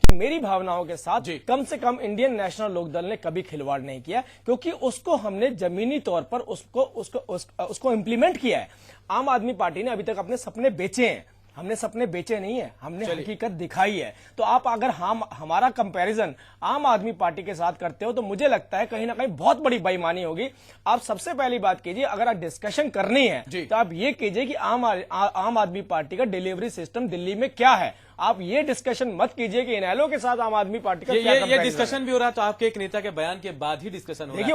मेरी भावनाओं के साथ कम से कम इंडियन नेशनल लोकदल ने कभी खिलवाड़ नहीं किया, क्योंकि उसको हमने जमीनी तौर पर उसको इंप्लीमेंट किया है। आम आदमी पार्टी ने अभी तक अपने सपने बेचे हैं, हमने सपने बेचे नहीं है, हमने हकीकत दिखाई है। तो आप अगर हमारा कंपैरिजन आम आदमी पार्टी के साथ करते हो तो मुझे लगता है कहीं ना कहीं बहुत बड़ी बेईमानी होगी। आप सबसे पहली बात कीजिए, अगर आप डिस्कशन करनी है तो आप ये कीजिए कि आम आदमी पार्टी का डिलीवरी सिस्टम दिल्ली में क्या है। आप ये डिस्कशन मत कीजिए कि इनेलो के साथ आम आदमी पार्टी का क्या ये डिस्कशन भी हो रहा है, तो आपके एक नेता के बयान के बाद ही डिस्कशन हो रहा है। देखिए,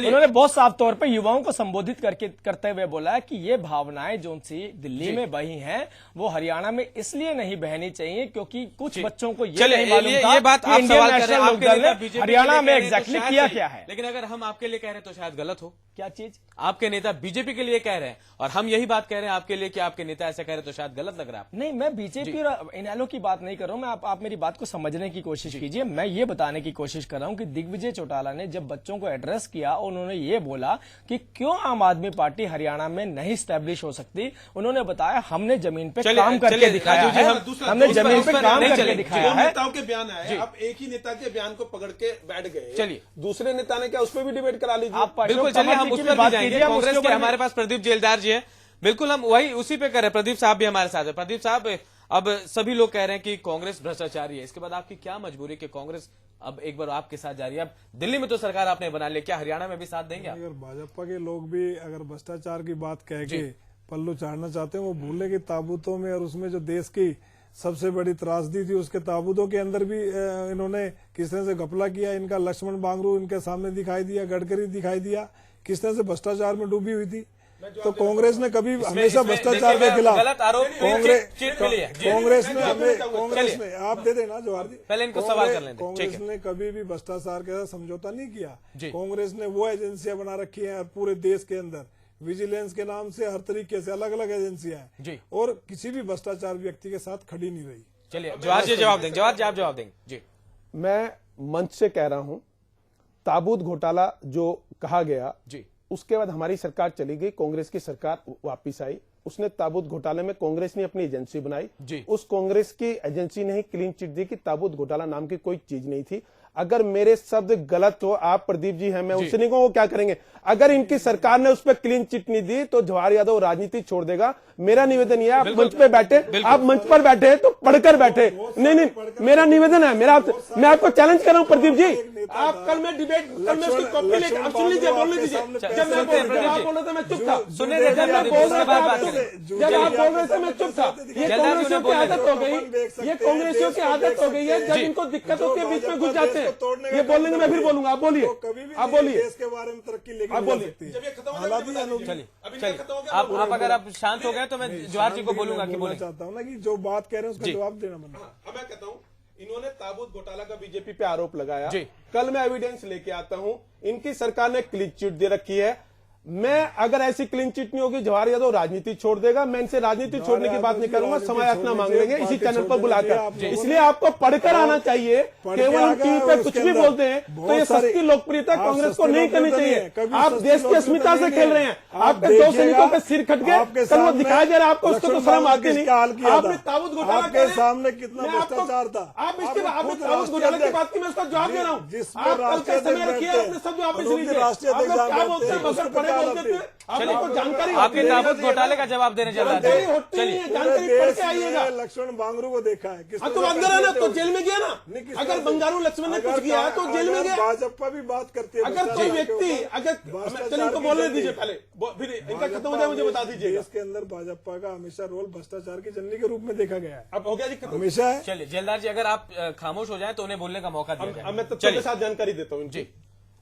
उन्होंने बहुत साफ तौर पे युवाओं को संबोधित करते हुए बोला है कि ये भावनाएं जो सी दिल्ली में बही हैं वो हरियाणा में इसलिए नहीं बहनी चाहिए क्योंकि कुछ बच्चों को ये नहीं मालूम था ये बात आप सवाल कर रहे हैं, आपके नेता बीजेपी हरियाणा में एग्जैक्टली किया क्या है। लेकिन अगर हम आपके लिए कह रहे हैं तो शायद गलत हो। क्या चीज? आपके नेता बीजेपी के लिए कह रहे हैं और हम यही बात कह रहे हैं आपके लिए कि आपके नेता ऐसा कह रहे हैं तो शायद गलत लग रहा है। नहीं, मैं बीजेपी और इनेलो की बात नहीं कर रहा हूं। मैं आप मेरी बात को समझने की कोशिश कीजिए। मैं ये बताने की कोशिश कर रहा हूं कि दिग्विजय चौटाला ने जब बच्चों को एड्रेस किया, उन्होंने ये बोला कि क्यों आम आदमी पार्टी हरियाणा में नहीं स्टैब्लिश हो सकती। उन्होंने बताया हमने जमीन पे काम करके दिखाया है, हमने जमीन पे काम करके दिखाया है। नेताओं के बयान आए, आप एक ही नेता के बयान को पकड़ के बैठ गए। चलिए, दूसरे नेता ने क्या, उस पर भी डिबेट करा लीजिए। बिल्कुल, चलिए हम उस पर भी जाएंगे। कांग्रेस के हमारे पास प्रदीप जेलदार जी है, बिल्कुल हम वही उसी पे कर रहे हैं। प्रदीप साहब भी हमारे साथ है। प्रदीप साहब, अब सभी लोग कह रहे हैं कि कांग्रेस भ्रष्टाचारी है, इसके बाद आपकी क्या मजबूरी कि कांग्रेस अब एक बार आपके साथ जा रही है? अब दिल्ली में तो सरकार आपने बना ली, क्या हरियाणा में भी साथ देंगे आप? अगर भाजपा के लोग भी अगर भ्रष्टाचार की बात कह के पल्लू चाड़ना चाहते हैं, वो भूले कि ताबूतों में और उसमें जो देश की सबसे बड़ी त्रासदी थी उसके ताबूतों के अंदर भी इन्होंने किस तरह से घपला किया। इनका लक्ष्मण बांगरू इनके सामने दिखाई दिया, गडकरी दिखाई दिया, किस तरह से भ्रष्टाचार में डूबी हुई थी। तो कांग्रेस ने कभी हमेशा भ्रष्टाचार के खिलाफ गलत आरोप कांग्रेस ने आप दे देना जवाहर जी, पहले इनको सवाल कर लेंगे। कांग्रेस ने कभी भी भ्रष्टाचार के साथ समझौता नहीं किया। कांग्रेस ने वो एजेंसियां बना रखी हैं पूरे देश के अंदर, विजिलेंस के नाम से हर तरीके से अलग अलग एजेंसियां हैं और किसी भी भ्रष्टाचार व्यक्ति के साथ खड़ी नहीं रही। चलिए जवाहर जी जवाब देंगे, जवाब देंगे जी। मैं मंच से कह रहा हूं, ताबूत घोटाला जो कहा गया जी, उसके बाद हमारी सरकार चली गई, कांग्रेस की सरकार वापस आई। उसने ताबूत घोटाले में कांग्रेस ने अपनी एजेंसी बनाई जी। उस कांग्रेस की एजेंसी ने ही क्लीन चिट दी कि ताबूत घोटाला नाम की कोई चीज नहीं थी। अगर मेरे शब्द गलत हो, आप प्रदीप जी हैं, मैं उससे नहीं कहूं वो क्या करेंगे। अगर इनकी सरकार ने उस पर क्लीन चिट नहीं दी तो जवाहर यादव राजनीति छोड़ देगा। मेरा निवेदन यह है, आप मंच पे बैठे, आप मंच पर बैठे तो पढ़कर बैठे। नहीं, मेरा निवेदन है, मैं आपको चैलेंज कर रहा हूं प्रदीप जी। आप कल में डिबेट, कल में उसकी कॉपी लेकर आप सुन लीजिए, बोलने दीजिए। जब मैं बोल रहा था मैं चुप था, सुनने जब आप बोल रहे थे मैं चुप था। ये कांग्रेसियों की आदत हो गई, ये कांग्रेसियों की आदत हो गई है, जब इनको दिक्कत होती है बीच में घुस जाते हैं। ये बोलेंगे, मैं फिर बोलूंगा, आप बोलिए, आप बोलिए, देश के बारे में तरक्की लेके आप बोलिए। आप अगर आप शांत हो गए तो मैं जवाहर जी को बोलूंगा कि बोले चाहता हूँ ना कि जो बात कह रहे हैं उसका जवाब देना मन। मैं कहता हूँ, इन्होंने ताबूत घोटाला का बीजेपी पे आरोप लगाया, कल मैं एविडेंस लेके आता हूं। इनकी सरकार ने क्लीन चिट दे रखी है। मैं अगर ऐसी क्लीन चिट नहीं होगी, जवाहर यादव राजनीति छोड़ देगा। मैं इनसे राजनीति छोड़ने की बात नहीं करूंगा, समय याचना मांग लेंगे इसी चैनल पर बुलाकर। इसलिए आपको पढ़कर आना चाहिए। केवल हम टीवी पे कुछ भी बोलते हैं तो ये सस्ती लोकप्रियता कांग्रेस को नहीं करनी चाहिए। आप देश की अस्मिता से खेल रहे हैं। आपके दो सैनिकों पे सिर खट गए, कल वो दिखाया जा रहा है आपको, उसको तो शर्म आती नहीं। आपने ताबूत घोटाला के सामने कितना भ्रष्टाचार था, आप इसके ताबूत घोटाले की बात की मैं उसका जवाब दे रहा हूँ। आप कल का समय रखिए, अपने सब जवाब लीजिए। आप लोग क्या बोलते हैं, बगैर पढ़े बोलते थे। आपको जानकारी, आपके ताबूत घोटाले का जवाब देने जा रहा है। चलिए, जानकारी पढ़ के आइएगा। लक्ष्मण बांगरू को देखा है, तो ना तो जेल में गया ना। अगर बंगारू लक्ष्मण ने कुछ किया है तो जेल में गया। भाजपा भी बात करती है। अगर कोई व्यक्ति, अगर इनको बोलने दीजिए, पहले फिर इनका खत्म हो जाए मुझे बता दीजिए। इसके अंदर भाजपा का हमेशा रोल भ्रष्टाचार की जननी के रूप में देखा गया है। अब हो गया जी, हमेशा है। चलिए जेलदार जी, अगर आप खामोश हो जाए तो उन्हें बोलने का मौका दिया जाए। मैं तथ्यों के साथ जानकारी देता हूँ जी।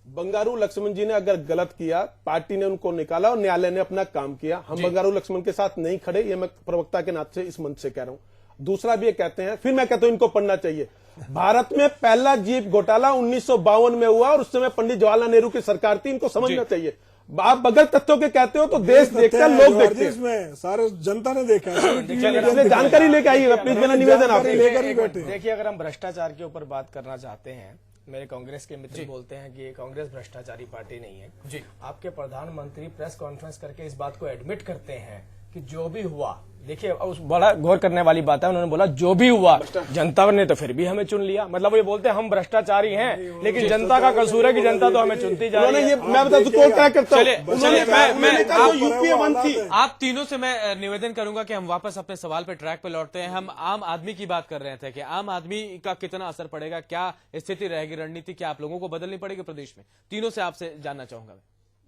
बंगारू लक्ष्मण जी ने अगर गलत किया, पार्टी ने उनको निकाला और न्यायालय ने अपना काम किया। हम बंगारू लक्ष्मण के साथ नहीं खड़े, ये मैं प्रवक्ता के नाते इस मंच से कह रहा हूं। दूसरा भी ये कहते हैं, फिर मैं कहता हूं इनको पढ़ना चाहिए। भारत में पहला जीप घोटाला 1952 में हुआ और उस समय पंडित जवाहरलाल नेहरू की सरकार थी। इनको समझना चाहिए। आप बगैर तथ्यों के कहते हो तो देश देखता है, लोग देखते हैं, सारे जनता ने देखा है। जानकारी लेके आइएगा प्लीज, मेरा निवेदन आप लेकर ही बैठे। देखिए, अगर हम भ्रष्टाचार के ऊपर बात करना चाहते हैं, मेरे कांग्रेस के मित्र बोलते हैं कि कांग्रेस भ्रष्टाचारी पार्टी नहीं है जी। आपके प्रधानमंत्री प्रेस कॉन्फ्रेंस करके इस बात को एडमिट करते हैं कि जो भी हुआ, देखिए उस बड़ा गौर करने वाली बात है, उन्होंने बोला जो भी हुआ जनता ने तो फिर भी हमें चुन लिया। मतलब वो ये बोलते हैं हम भ्रष्टाचारी हैं, लेकिन जनता का कसूर है कि जनता तो हमें चुनती जा रही है। ये मैं बता दूं कौन क्या करता हूं। चलिए, उन्होंने कहा जो यूपीए वन थी। आप तीनों से मैं निवेदन करूंगा कि हम वापस अपने सवाल पे ट्रैक पे लौटते हैं। हम आम आदमी की बात कर रहे थे कि आम आदमी का कितना असर पड़ेगा, क्या स्थिति रहेगी, रणनीति क्या आप लोगों को बदलनी पड़ेगी प्रदेश में? तीनों से आपसे जानना चाहूंगा मैं।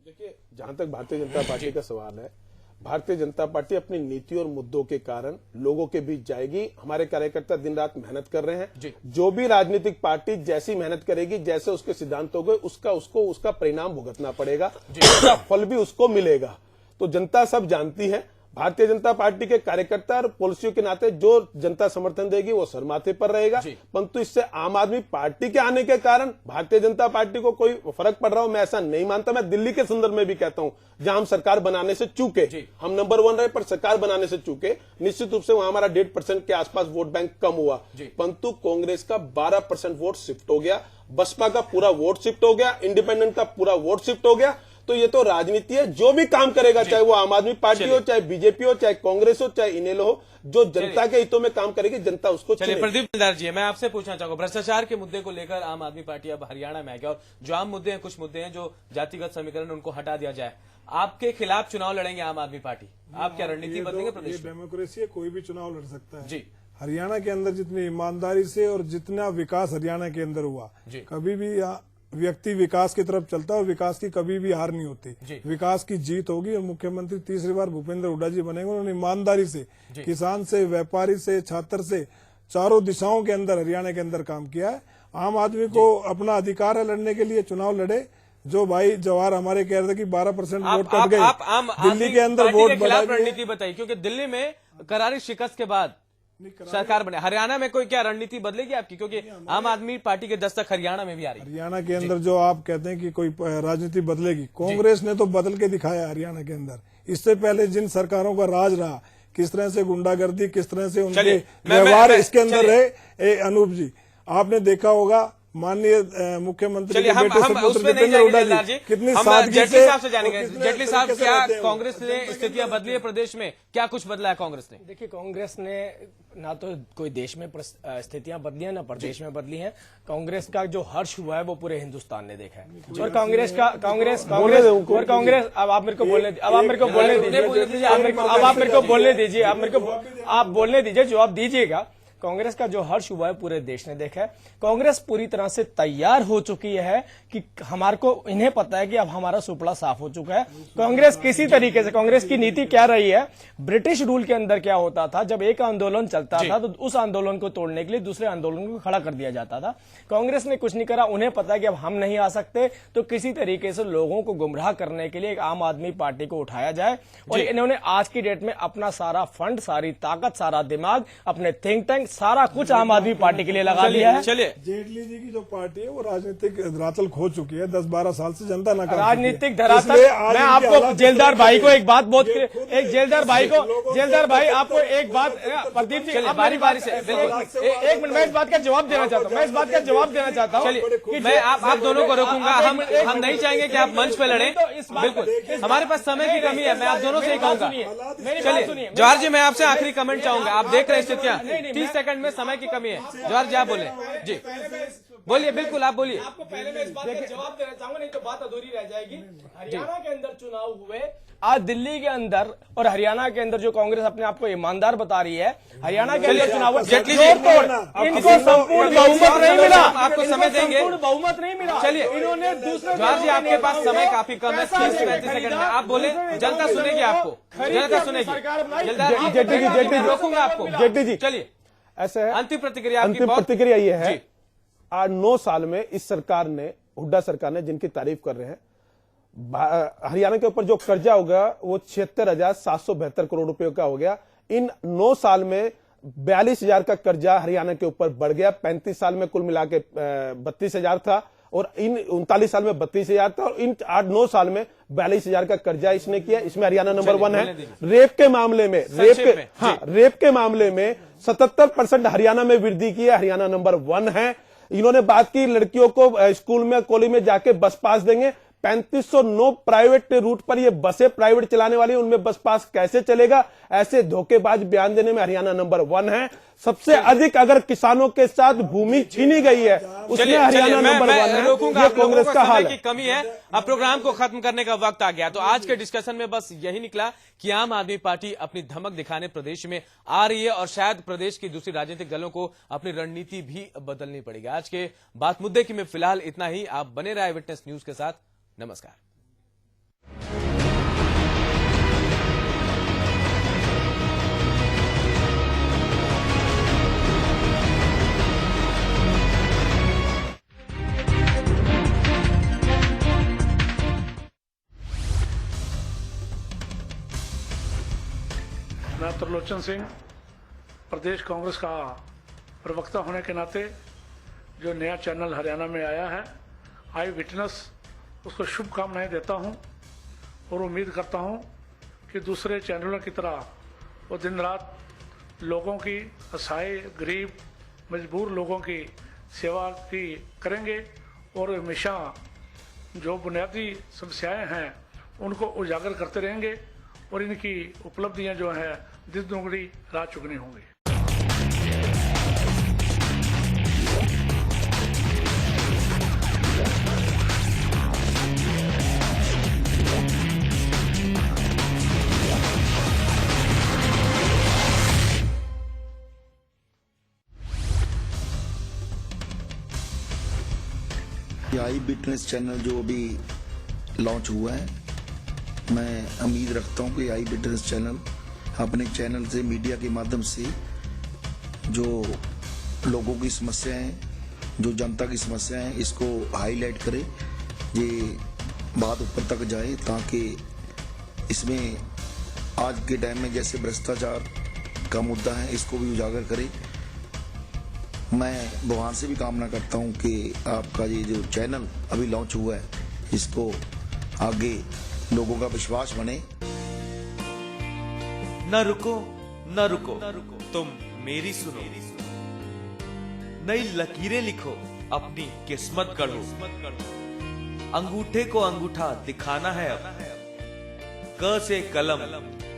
देखिए, जहां तक भारतीय जनता पार्टी का सवाल है, भारतीय जनता पार्टी अपनी नीति और मुद्दों के कारण लोगों के बीच जाएगी। हमारे कार्यकर्ता दिन रात मेहनत कर रहे हैं। जो भी राजनीतिक पार्टी जैसी मेहनत करेगी, जैसे उसके सिद्धांत हो गए, उसका परिणाम भुगतना पड़ेगा, उसका फल भी उसको मिलेगा। तो जनता सब जानती है। भारतीय जनता पार्टी के कार्यकर्ता और पॉलिसियों के नाते जो जनता समर्थन देगी वो सर माथे पर रहेगा। परंतु इससे आम आदमी पार्टी के आने के कारण भारतीय जनता पार्टी को कोई फर्क पड़ रहा हो, मैं ऐसा नहीं मानता। मैं दिल्ली के संदर्भ में भी कहता हूं, जहां हम सरकार बनाने से चूके, हम नंबर 1 रहे पर सरकार बनाने से चूके, निश्चित रूप से वहां हमारा 1.5% के आसपास वोट बैंक कम हुआ। परंतु कांग्रेस का 12% वोट शिफ्ट हो गया, बसपा का पूरा वोट शिफ्ट हो गया, इंडिपेंडेंट का पूरा वोट शिफ्ट हो गया। तो ये तो राजनीति है। जो भी काम करेगा, चाहे वो आम आदमी पार्टी हो, चाहे बीजेपी हो, चाहे कांग्रेस हो, चाहे इनेलो हो, जो जनता के हितों में काम करेगी जनता उसको चलिए प्रदीप जेलदार जी, मैं आपसे पूछना चाहूंगा, भ्रष्टाचार के मुद्दे को लेकर आम आदमी पार्टी अब हरियाणा में आ गया और जो आम मुद्दे हैं, कुछ मुद्दे हैं जो जातिगत समीकरण, उनको हटा दिया जाए। आपके खिलाफ चुनाव लड़ेंगे आम आदमी पार्टी, आप क्या रणनीति बदलेंगे प्रदेश में? डेमोक्रेसी है, कोई भी चुनाव लड़ सकता है जी। हरियाणा के अंदर जितनी ईमानदारी से और जितना विकास हरियाणा के अंदर हुआ, कभी भी व्यक्ति विकास की तरफ चलता है और विकास की कभी भी हार नहीं होती। विकास की जीत होगी और मुख्यमंत्री तीसरी बार भूपेंद्र हुड्डा जी बनेंगे। उन्होंने ईमानदारी से किसान से, व्यापारी से, छात्र से, चारों दिशाओं के अंदर हरियाणा के अंदर काम किया है। आम आदमी को अपना अधिकार है लड़ने के लिए, चुनाव लड़े। जो भाई जवाहर हमारे कह रहे थे कि 12% वोट कट गए, दिल्ली के अंदर वोट बढ़ा, रणनीति बताइए, क्योंकि दिल्ली में करारी शिकस्त के बाद सरकार बने, हरियाणा में कोई क्या रणनीति बदलेगी आपकी? क्योंकि आम आदमी पार्टी के दस्तक हरियाणा में भी आ रही है। हरियाणा के अंदर जो आप कहते हैं कि कोई राजनीति बदलेगी, कांग्रेस ने तो बदल के दिखाया हरियाणा के अंदर। इससे पहले जिन सरकारों का राज रहा, किस तरह से गुंडागर्दी, किस तरह से उनके व्यवहार इसके अंदर रहे। अनूप जी, आपने देखा होगा माननीय मुख्यमंत्री के बेटे सुपुत्र भूपेंद्र हुड्डा जी कितनी सादगी से, जेटली साहब से जानेंगे। जेटली साहब, क्या कांग्रेस ने स्थितियां बदली है प्रदेश में? क्या कुछ बदला है कांग्रेस ने? देखिए, कांग्रेस ने ना तो कोई देश में स्थितियां बदली हैं, ना प्रदेश में बदली हैं। कांग्रेस का जो हर्ष हुआ है वो पूरे हिंदुस्तान ने देखा है। और कांग्रेस अब आप मेरे को बोलने दीजिए, अब आप मेरे को बोलने दीजिए, जवाब दीजिएगा। कांग्रेस का जो हर्ष हुआ है पूरे देश ने देखा है। कांग्रेस पूरी तरह से तैयार हो चुकी है कि हमारे को, इन्हें पता है कि अब हमारा सुपड़ा साफ हो चुका है। कांग्रेस किसी तरीके से, कांग्रेस की नीति क्या रही है, ब्रिटिश रूल के अंदर क्या होता था, जब एक आंदोलन चलता था तो उस आंदोलन को तोड़ने के लिए दूसरे आंदोलन को खड़ा कर दिया जाता था। कांग्रेस ने कुछ नहीं करा। उन्हें पता है कि अब हम नहीं आ सकते, तो किसी तरीके से लोगों को गुमराह करने के लिए एक आम आदमी पार्टी को उठाया जाए। और इन्होंने आज की डेट में अपना सारा फंड, सारी ताकत, सारा दिमाग, अपने थिंक टैंक, सारा कुछ आम आदमी पार्टी के लिए लगा दिया है। चलिए, जेटली जी की जो पार्टी है वो राजनीतिक धरातल खो चुकी है। 10-12 साल से जनता ना राजनीतिक धरातल। मैं आपको जेलदार भाई को एक बात जेलदार भाई आपको एक बात, प्रदीप जी बारी बारी से एक मिनट, मैं इस बात का जवाब देना चाहता हूँ। चलिए, मैं आप दोनों को रोकूंगा। हम नहीं चाहेंगे कि आप मंच पे लड़ें, बिल्कुल हमारे पास समय की कमी है। मैं आप दोनों से ही कहूंगा। चलिए जवाहर जी, मैं आपसे आखिरी कमेंट चाहूंगा। आप देख रहे हैं स्थितियां, 30 सेकंड में समय की कमी है। जवाहर जी आप बोले, जी बोलिए, बिल्कुल आप बोलिए। आपको पहले मैं इस बात का जवाब देना चाहूंगा, नहीं तो बात अधूरी रह जाएगी। हरियाणा के अंदर चुनाव हुए, आज दिल्ली के अंदर और हरियाणा के अंदर जो कांग्रेस अपने आप को ईमानदार बता रही है, हरियाणा के अंदर चुनाव इनको संपूर्ण बहुमत नहीं मिला। आपको समय देंगे, बहुमत नहीं मिला। चलिए, इन्होंने दूसरे, जवाहर जी आपके पास समय काफी कम है, 30-35 सेकंड में आप बोले, जनता सुनेगी आपको, जनता सुनेगी। रोकूंगा आपको। जेटली जी, चलिए, ऐसे है, अंतिम प्रतिक्रिया अंतिम प्रतिक्रिया ये है, 8-9 साल में इस सरकार ने, हुड्डा सरकार ने, जिनकी तारीफ कर रहे हैं, हरियाणा के ऊपर जो कर्जा होगा वो 76,772 करोड़ रुपए का हो गया। इन 9 साल में 42,000 का कर्जा हरियाणा के ऊपर बढ़ गया। 35 साल में कुल मिला के 32,000 था और इन 39 साल में 32,000 था और इन 8-9 साल में 42,000 का कर्जा इसने किया। इसमें हरियाणा नंबर 1 है। रेप के मामले में, रेप के मामले में 77% हरियाणा में वृद्धि की है, हरियाणा नंबर 1 है। इन्होंने बात की लड़कियों को स्कूल में, कॉलेज में जाके बस पास देंगे। 3509 प्राइवेट रूट पर ये बसें प्राइवेट चलाने वाली हैं, उनमें बस पास कैसे चलेगा? ऐसे धोखेबाज बयान देने में हरियाणा नंबर 1 है। सबसे अधिक अगर किसानों के साथ भूमि छीनी गई है उसमें हरियाणा नंबर 1 है। ये कांग्रेस का हाल है। कमी है। अब प्रोग्राम को खत्म करने का वक्त आ गया, तो आज के डिस्कशन में बस यही निकला कि आम आदमी पार्टी अपनी धमक दिखाने प्रदेश में आ रही है और शायद प्रदेश की दूसरी राजनीतिक दलों को अपनी रणनीति भी बदलनी पड़ेगी। आज के बात मुद्दे की में फिलहाल इतना ही। आप बने रहे विटनेस न्यूज के साथ। नमस्कार। मैं त्रिलोचन सिंह, प्रदेश कांग्रेस का प्रवक्ता होने के नाते जो नया चैनल हरियाणा में आया है आई विटनेस, उसको शुभकामनाएं देता हूं और उम्मीद करता हूं कि दूसरे चैनलों की तरह वो दिन रात लोगों की, असहाय, गरीब, मजबूर लोगों की सेवा की करेंगे और हमेशा जो बुनियादी समस्याएं हैं उनको उजागर करते रहेंगे और इनकी उपलब्धियां जो हैं दिन दुगनी रात चुगनी होंगी। आई विटनेस चैनल जो अभी लॉन्च हुआ है, मैं उम्मीद रखता हूं कि आई विटनेस चैनल अपने चैनल से, मीडिया के माध्यम से जो लोगों की समस्याएं, जो जनता की समस्याएं हैं, इसको हाईलाइट करे, ये बात ऊपर तक जाए, ताकि इसमें आज के टाइम में जैसे भ्रष्टाचार का मुद्दा है इसको भी उजागर करे। मैं भगवान से भी कामना करता हूं कि आपका ये जो चैनल अभी लॉन्च हुआ है इसको आगे लोगों का विश्वास बने। न रुको न रुको तुम मेरी सुनो, नई लकीरें लिखो, अपनी किस्मत गढ़ो। अंगूठे को अंगूठा दिखाना है अब, क से कलम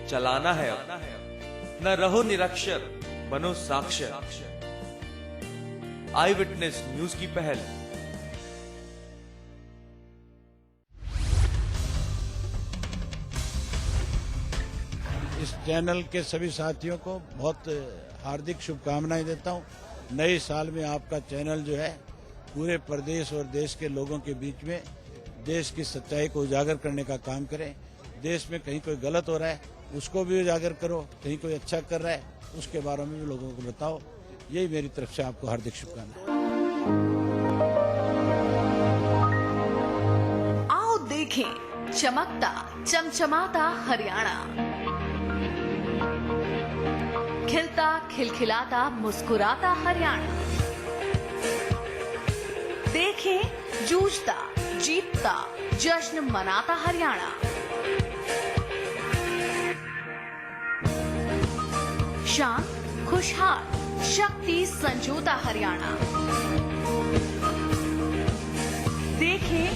चलाना है अब। न रहो निरक्षर, बनो साक्षर। आई विटनेस न्यूज की पहल। इस चैनल के सभी साथियों को बहुत हार्दिक शुभकामनाएं देता हूं। नए साल में आपका चैनल जो है पूरे प्रदेश और देश के लोगों के बीच में देश की सच्चाई को उजागर करने का काम करें। देश में कहीं कोई गलत हो रहा है उसको भी उजागर करो, कहीं कोई अच्छा कर रहा है उसके बारे में भी लोगों को बताओ। यही मेरी तरफ से आपको हार्दिक शुभकामनाएं। आओ देखें चमकता चमचमाता हरियाणा, खिलता खिलखिलाता मुस्कुराता हरियाणा। देखें जूझता जीतता जश्न मनाता हरियाणा। शांत खुशहाल शक्ति संजोता हरियाणा। देखें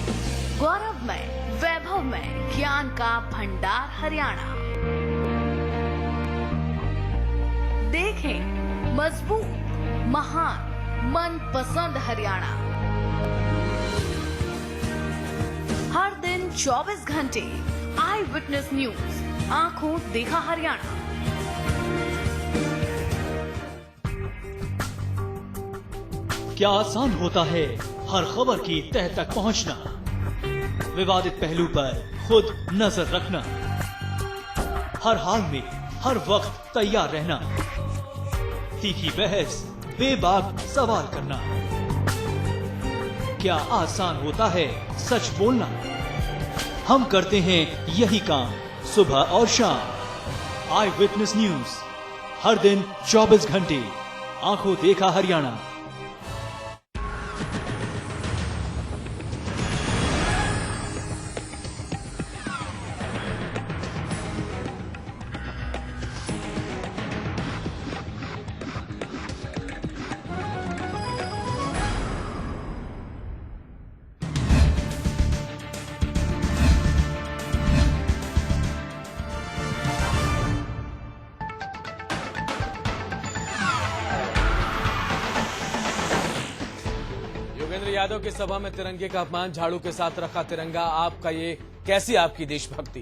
गौरवमय वैभवमय ज्ञान का भंडार हरियाणा। देखें मजबूत महान मनपसंद हरियाणा। हर दिन 24 घंटे आई विटनेस न्यूज, आंखों देखा हरियाणा। क्या आसान होता है हर खबर की तह तक पहुंचना, विवादित पहलू पर खुद नजर रखना, हर हाल में हर वक्त तैयार रहना, तीखी बहस बेबाक सवाल करना। क्या आसान होता है सच बोलना? हम करते हैं यही काम सुबह और शाम। आई विटनेस न्यूज, हर दिन 24 घंटे, आंखों देखा हरियाणा। भूपेंद्र यादव की सभा में तिरंगे का अपमान, झाड़ू के साथ रखा तिरंगा, आपका ये कैसी आपकी देशभक्ति।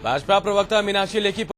भाजपा प्रवक्ता मीनाक्षी लेखी